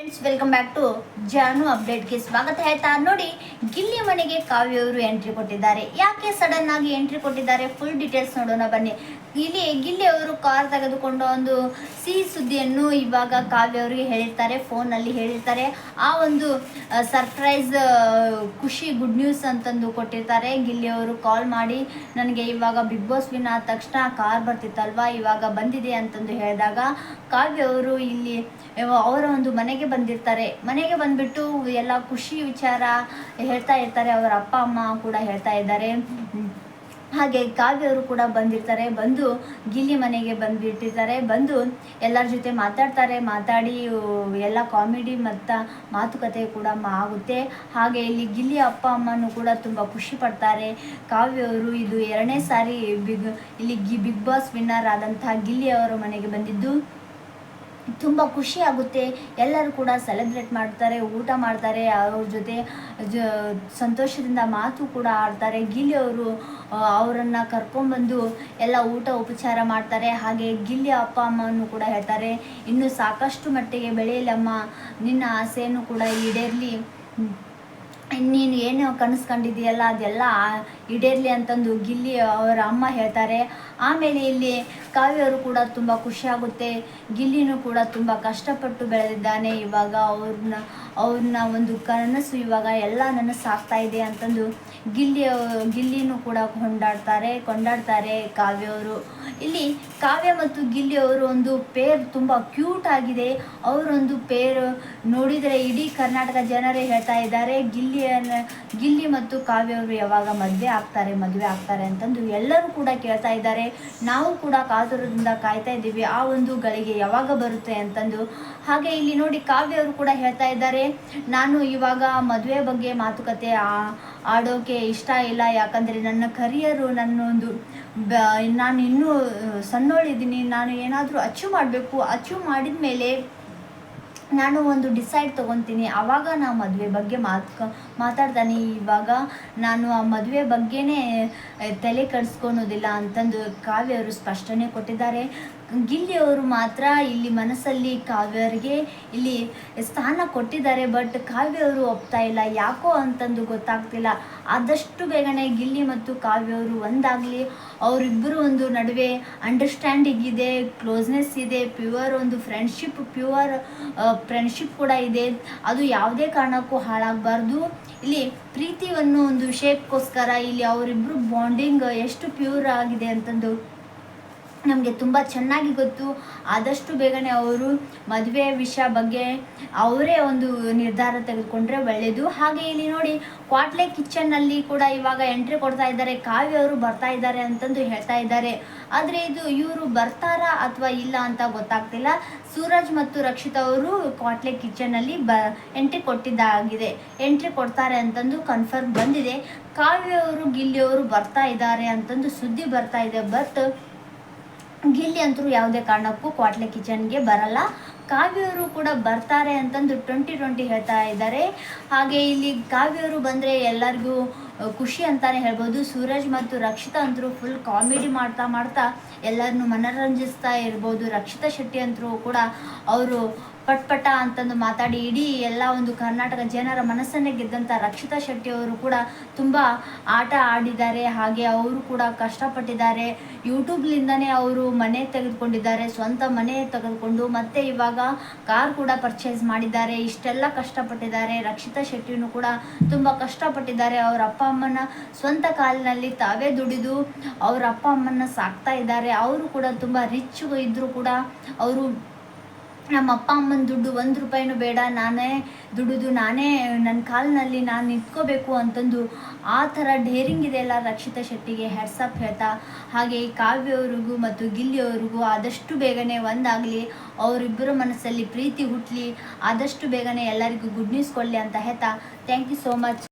Friends, welcome back to ಜಾನು ಅಪ್ಡೇಟ್ಗೆ ಸ್ವಾಗತ. ಹೇಳ್ತಾ ನೋಡಿ, ಗಿಲ್ಲಿ ಮನೆಗೆ ಕಾವ್ಯ ಅವರು ಎಂಟ್ರಿ ಕೊಟ್ಟಿದ್ದಾರೆ. ಯಾಕೆ ಸಡನ್ ಆಗಿ ಎಂಟ್ರಿ ಕೊಟ್ಟಿದ್ದಾರೆ, ಫುಲ್ ಡೀಟೇಲ್ಸ್ ನೋಡೋಣ ಬನ್ನಿ. ಇಲ್ಲಿ ಗಿಲ್ಲಿ ಅವರು ಕಾರ್ ತೆಗೆದುಕೊಂಡು ಒಂದು ಸಿಹಿ ಸುದ್ದಿಯನ್ನು ಇವಾಗ ಕಾವ್ಯ ಅವರಿಗೆ ಹೇಳಿರ್ತಾರೆ, ಫೋನಲ್ಲಿ ಹೇಳಿರ್ತಾರೆ. ಆ ಒಂದು ಸರ್ಪ್ರೈಸ್ ಖುಷಿ ಗುಡ್ ನ್ಯೂಸ್ ಅಂತಂದು ಕೊಟ್ಟಿರ್ತಾರೆ. ಗಿಲ್ಲಿ ಅವರು ಕಾಲ್ ಮಾಡಿ ನನಗೆ ಇವಾಗ ಬಿಗ್ ಬಾಸ್ ವಿನ್ ಆದ ತಕ್ಷಣ ಕಾರ್ ಬರ್ತಿತ್ತಲ್ವಾ, ಇವಾಗ ಬಂದಿದೆ ಅಂತಂದು ಹೇಳಿದಾಗ ಕಾವ್ಯ ಅವರು ಇಲ್ಲಿ ಅವರ ಒಂದು ಮನೆಗೆ ಬಂದಿರ್ತಾರೆ. ಮನೆಗೆ ಬಂದ್ಬಿಟ್ಟು ಎಲ್ಲ ಖುಷಿ ವಿಚಾರ ಹೇಳ್ತಾ ಇರ್ತಾರೆ. ಅವರ ಅಪ್ಪ ಅಮ್ಮ ಕೂಡ ಹೇಳ್ತಾ ಇದ್ದಾರೆ. ಹಾಗೆ ಕಾವ್ಯ ಅವರು ಕೂಡ ಬಂದಿರ್ತಾರೆ. ಬಂದು ಗಿಲ್ಲಿ ಮನೆಗೆ ಬಂದುಬಿಟ್ಟಿರ್ತಾರೆ. ಬಂದು ಎಲ್ಲರ ಜೊತೆ ಮಾತಾಡಿ ಎಲ್ಲ ಕಾಮಿಡಿ ಮತ್ತು ಮಾತುಕತೆ ಕೂಡ ಆಗುತ್ತೆ. ಹಾಗೆ ಇಲ್ಲಿ ಗಿಲ್ಲಿ ಅಪ್ಪ ಅಮ್ಮನೂ ಕೂಡ ತುಂಬ ಖುಷಿ ಪಡ್ತಾರೆ. ಕಾವ್ಯ ಅವರು ಇದು 2ನೇ ಸಾರಿ ಬಿಗ್ ಬಾಸ್ ವಿನ್ನರ್ ಆದಂತಹ ಗಿಲ್ಲಿ ಅವರ ಮನೆಗೆ ಬಂದಿದ್ದು ತುಂಬ ಖುಷಿ ಆಗುತ್ತೆ. ಎಲ್ಲರೂ ಕೂಡ ಸೆಲೆಬ್ರೇಟ್ ಮಾಡ್ತಾರೆ, ಊಟ ಮಾಡ್ತಾರೆ, ಅವ್ರ ಜೊತೆ ಸಂತೋಷದಿಂದ ಮಾತು ಕೂಡ ಆಡ್ತಾರೆ. ಗಿಲ್ಲಿ ಅವರು ಅವರನ್ನು ಕರ್ಕೊಂಡ್ಬಂದು ಎಲ್ಲ ಊಟ ಉಪಚಾರ ಮಾಡ್ತಾರೆ. ಹಾಗೆ ಗಿಲ್ಲಿ ಅಪ್ಪ ಅಮ್ಮನೂ ಕೂಡ ಹೇಳ್ತಾರೆ, ಇನ್ನೂ ಸಾಕಷ್ಟು ಮಟ್ಟಿಗೆ ಬೆಳೆಯಲಮ್ಮ, ನಿನ್ನ ಆಸೆಯನ್ನು ಕೂಡ ಈಡೇರಲಿ, ನೀನು ಏನು ಕನಸು ಕಂಡಿದೆಯಲ್ಲ ಅದೆಲ್ಲ ಈಡೇರಲಿ ಅಂತಂದು ಗಿಲ್ಲಿ ಅವರ ಅಮ್ಮ ಹೇಳ್ತಾರೆ. ಆಮೇಲೆ ಇಲ್ಲಿ ಕಾವ್ಯವರು ಕೂಡ ತುಂಬ ಖುಷಿಯಾಗುತ್ತೆ. ಗಿಲ್ಲಿನೂ ಕೂಡ ತುಂಬ ಕಷ್ಟಪಟ್ಟು ಬೆಳೆದಿದ್ದಾನೆ. ಇವಾಗ ಅವ್ರನ್ನ ಒಂದು ಕನಸು ಇವಾಗ ಎಲ್ಲ ನನಸಾಗ್ತಾ ಇದೆ ಅಂತಂದು ಗಿಲ್ಲಿನೂ ಕೂಡ ಕೊಂಡಾಡ್ತಾರೆ ಕಾವ್ಯವರು. ಇಲ್ಲಿ ಕಾವ್ಯ ಮತ್ತು ಗಿಲ್ಲಿ ಅವರು ಒಂದು ಪೇರ್ ತುಂಬ ಕ್ಯೂಟ್ ಆಗಿದೆ. ಅವರೊಂದು ಪೇರ್ ನೋಡಿದರೆ ಇಡೀ ಕರ್ನಾಟಕ ಜನರೇ ಹೇಳ್ತಾ ಇದ್ದಾರೆ, ಗಿಲ್ಲಿ ಮತ್ತು ಕಾವ್ಯ ಅವರು ಯಾವಾಗ ಮದುವೆ ಆಗ್ತಾರೆ ಅಂತಂದು ಎಲ್ಲರೂ ಕೂಡ ಕೇಳ್ತಾ ಇದ್ದಾರೆ. ನಾವು ಕೂಡ ಕಾತುರದಿಂದ ಕಾಯ್ತಾ ಇದ್ದೀವಿ, ಆ ಒಂದು ಗಳಿಗೆ ಯಾವಾಗ ಬರುತ್ತೆ ಅಂತಂದು. ಹಾಗೆ ಇಲ್ಲಿ ನೋಡಿ, ಕಾವ್ಯ ಅವರು ಕೂಡ ಹೇಳ್ತಾ ಇದ್ದಾರೆ, ನಾನು ಇವಾಗ ಮದುವೆ ಬಗ್ಗೆ ಮಾತುಕತೆ ಆಡೋಕೆ ಇಷ್ಟ ಇಲ್ಲ. ಯಾಕಂದರೆ ನನ್ನ ಕರಿಯರು, ನಾನು ಇನ್ನೂ ಸಣ್ಣೋಳಿದ್ದೀನಿ. ನಾನು ಏನಾದರೂ ಅಚೀವ್ ಮಾಡಿದ ಮೇಲೆ ನಾನು ಒಂದು ಡಿಸೈಡ್ ತೊಗೊತೀನಿ, ಆವಾಗ ನಾನು ಮದುವೆ ಬಗ್ಗೆ ಮಾತಾಡ್ತಾನೆ. ಇವಾಗ ನಾನು ಆ ಮದುವೆ ಬಗ್ಗೆನೇ ತಲೆ ಕೆಡಿಸ್ಕೊಳೋದಿಲ್ಲ ಅಂತಂದು ಕಾವ್ಯ ಅವರು ಸ್ಪಷ್ಟನೆ ಕೊಟ್ಟಿದ್ದಾರೆ. ಗಿಲ್ಲಿ ಅವರು ಮಾತ್ರ ಇಲ್ಲಿ ಮನಸ್ಸಲ್ಲಿ ಕಾವ್ಯರಿಗೆ ಇಲ್ಲಿ ಸ್ಥಾನ ಕೊಟ್ಟಿದ್ದಾರೆ. ಬಟ್ ಕಾವ್ಯ ಅವರು ಒಪ್ತಾ ಇಲ್ಲ, ಯಾಕೋ ಅಂತಂದು ಗೊತ್ತಾಗ್ತಿಲ್ಲ. ಆದಷ್ಟು ಬೇಗನೆ ಗಿಲ್ಲಿ ಮತ್ತು ಕಾವ್ಯ ಅವರು ಒಂದಾಗಲಿ, ಅವರಿಬ್ಬರು ಒಂದು ನಡುವೆ ಅಂಡರ್ಸ್ಟ್ಯಾಂಡಿಂಗ್ ಇದೆ, ಕ್ಲೋಸ್ನೆಸ್ ಇದೆ, ಪ್ಯೂರ್ ಒಂದು ಫ್ರೆಂಡ್ಶಿಪ್ ಕೂಡ ಇದೆ. ಅದು ಯಾವುದೇ ಕಾರಣಕ್ಕೂ ಹಾಳಾಗಬಾರ್ದು. ಇಲ್ಲಿ ಪ್ರೀತಿಯನ್ನು ಒಂದು ವಿಷಯಕ್ಕೋಸ್ಕರ ಇಲ್ಲಿ ಅವರಿಬ್ಬರು ಬಾಂಡಿಂಗ್ ಎಷ್ಟು ಪ್ಯೂರ್ ಆಗಿದೆ ಅಂತಂದು ನಮಗೆ ತುಂಬ ಚೆನ್ನಾಗಿ ಗೊತ್ತು. ಆದಷ್ಟು ಬೇಗನೆ ಅವರು ಮದುವೆ ವಿಷಯ ಬಗ್ಗೆ ಅವರೇ ಒಂದು ನಿರ್ಧಾರ ತೆಗೆದುಕೊಂಡ್ರೆ ಒಳ್ಳೆಯದು. ಹಾಗೆ ಇಲ್ಲಿ ನೋಡಿ, ಕ್ವಾಟ್ಲೆ ಕಿಚನ್ನಲ್ಲಿ ಕೂಡ ಇವಾಗ ಎಂಟ್ರಿ ಕೊಡ್ತಾ ಇದ್ದಾರೆ. ಕಾವ್ಯ ಅವರು ಬರ್ತಾ ಇದ್ದಾರೆ ಅಂತಂದು ಹೇಳ್ತಾ ಇದ್ದಾರೆ. ಆದರೆ ಇವರು ಬರ್ತಾರಾ ಅಥವಾ ಇಲ್ಲ ಅಂತ ಗೊತ್ತಾಗ್ತಿಲ್ಲ. ಸೂರಜ್ ಮತ್ತು ರಕ್ಷಿತಾ ಅವರು ಕ್ವಾಟ್ಲೆ ಕಿಚನ್ನಲ್ಲಿ ಎಂಟ್ರಿ ಎಂಟ್ರಿ ಕೊಡ್ತಾರೆ ಅಂತಂದು ಕನ್ಫರ್ಮ್ ಬಂದಿದೆ. ಕಾವ್ಯ ಅವರು ಗಿಲ್ಲಿ ಅವರು ಬರ್ತಾ ಇದ್ದಾರೆ ಅಂತಂದು ಸುದ್ದಿ ಬರ್ತಾ ಇದೆ. ಬಟ್ ಗಿಲ್ಲಿ ಅಂತೂ ಯಾವುದೇ ಕಾರಣಕ್ಕೂ ಕ್ವಾಟ್ಲೆ ಕಿಚನ್ಗೆ ಬರಲ್ಲ. ಕಾವ್ಯವರು ಕೂಡ ಬರ್ತಾರೆ ಅಂತಂದು 2020 ಹೇಳ್ತಾ ಇದ್ದಾರೆ. ಹಾಗೆ ಇಲ್ಲಿ ಕಾವ್ಯವರು ಬಂದರೆ ಎಲ್ಲರಿಗೂ ಖುಷಿ ಅಂತಾನೆ ಹೇಳ್ಬೋದು. ಸೂರಜ್ ಮತ್ತು ರಕ್ಷಿತಾ ಅಂತರೂ ಫುಲ್ ಕಾಮಿಡಿ ಮಾಡ್ತಾ ಎಲ್ಲರನ್ನೂ ಮನರಂಜಿಸ್ತಾ ಇರ್ಬೋದು. ರಕ್ಷಿತಾ ಶೆಟ್ಟಿ ಅಂತರೂ ಕೂಡ ಅವರು ಪಟ್ಪಟ ಅಂತಂದು ಮಾತಾಡಿ ಇಡೀ ಎಲ್ಲ ಒಂದು ಕರ್ನಾಟಕ ಜನರ ಮನಸ್ಸನ್ನೇ ಗೆದ್ದಂಥ ರಕ್ಷಿತಾ ಶೆಟ್ಟಿ ಅವರು ಕೂಡ ತುಂಬ ಆಟ ಆಡಿದ್ದಾರೆ. ಹಾಗೆ ಅವರು ಕೂಡ ಕಷ್ಟಪಟ್ಟಿದ್ದಾರೆ. ಯೂಟ್ಯೂಬ್ಲಿಂದನೇ ಅವರು ಮನೆ ತೆಗೆದುಕೊಂಡಿದ್ದಾರೆ, ಸ್ವಂತ ಮನೆ ತೆಗೆದುಕೊಂಡು ಮತ್ತೆ ಇವಾಗ ಕಾರ್ ಕೂಡ ಪರ್ಚೇಸ್ ಮಾಡಿದ್ದಾರೆ. ಇಷ್ಟೆಲ್ಲ ಕಷ್ಟಪಟ್ಟಿದ್ದಾರೆ. ರಕ್ಷಿತಾ ಶೆಟ್ಟಿನೂ ಕೂಡ ತುಂಬ ಕಷ್ಟಪಟ್ಟಿದ್ದಾರೆ. ಅವರ ಅಪ್ಪ ಅಮ್ಮನ ಸ್ವಂತ ಕಾಲಿನಲ್ಲಿ ತಾವೇ ದುಡಿದು ಅವರ ಅಪ್ಪ ಅಮ್ಮನ ಸಾಕ್ತಾ ಇದ್ದಾರೆ. ಅವರು ಕೂಡ ತುಂಬ ರಿಚ್ ಇದ್ದರೂ ಕೂಡ ಅವರು ನಮ್ಮ ಅಪ್ಪ ಅಮ್ಮನ ದುಡ್ಡು 1 ರೂಪಾಯಿನೂ ಬೇಡ, ನಾನೇ ದುಡಿದು ನಾನೇ ನನ್ನ ಕಾಲಿನಲ್ಲಿ ನಾನು ನಿಂತ್ಕೋಬೇಕು ಅಂತಂದು ಆ ಥರ ಡೇರಿಂಗ್ ಇದೆಯಲ್ಲ ರಕ್ಷಿತಾ ಶೆಟ್ಟಿಗೆ ಹ್ಯಾಟ್ಸಪ್ ಹೇಳ್ತಾ. ಹಾಗೆ ಈ ಕಾವ್ಯವರಿಗೂ ಮತ್ತು ಗಿಲ್ಲಿಯವರಿಗೂ ಆದಷ್ಟು ಬೇಗನೆ ಒಂದಾಗಲಿ, ಅವರಿಬ್ಬರ ಮನಸ್ಸಲ್ಲಿ ಪ್ರೀತಿ ಹುಟ್ಟಲಿ, ಆದಷ್ಟು ಬೇಗನೆ ಎಲ್ಲರಿಗೂ ಗುಡ್ ನ್ಯೂಸ್ ಕೊಡಲಿ ಅಂತ ಹೇಳ್ತಾ ಥ್ಯಾಂಕ್ ಯು ಸೋ ಮಚ್.